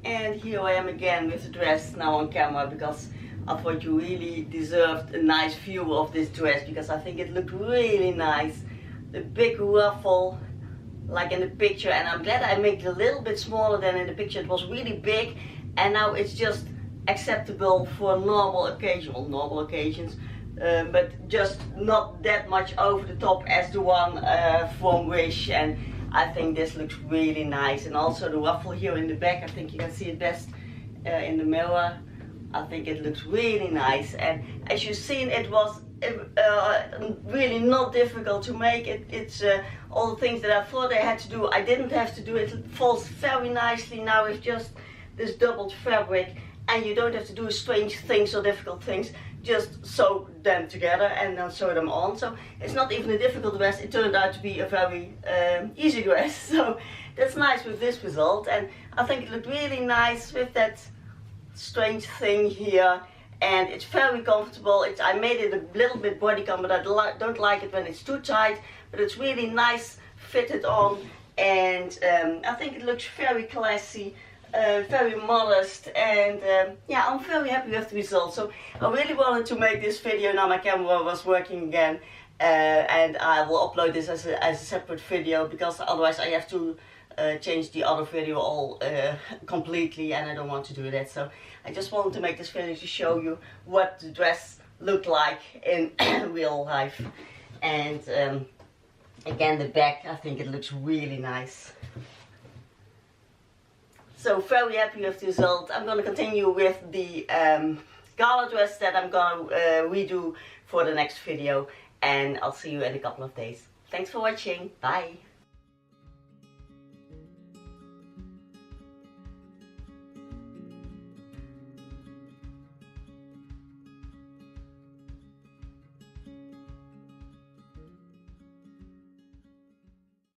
And here I am again with the dress now on camera, because I thought you really deserved a nice view of this dress, because I think it looked really nice. The big ruffle like in the picture, and I'm glad I made it a little bit smaller than in the picture. It was really big, and now it's just acceptable for normal occasions, but just not that much over the top as the one from Wish. And I think this looks really nice. And also the ruffle here in the back, I think you can see it best in the mirror. I think it looks really nice, and as you've seen, it was really not difficult to make. It's all the things that I thought I had to do, I didn't have to do. It falls very nicely now with just this doubled fabric, and you don't have to do strange things or difficult things. Just sew them together and then sew them on. So it's not even a difficult dress. It turned out to be a very easy dress. So that's nice with this result, and I think it looked really nice with that strange thing here, and it's very comfortable. I made it a little bit bodycon, but I don't like it when it's too tight, but it's really nice fitted on, and I think it looks very classy, very modest, and yeah, I'm very happy with the result. So I really wanted to make this video. Now my camera was working again, and I will upload this as a separate video, because otherwise I have to change the other video all completely, and I don't want to do that. So I just wanted to make this video to show you what the dress looked like in real life. And again, the back, I think it looks really nice. So very happy with the result. I'm going to continue with the gala dress that I'm going to redo for the next video, and I'll see you in a couple of days. Thanks for watching. Bye.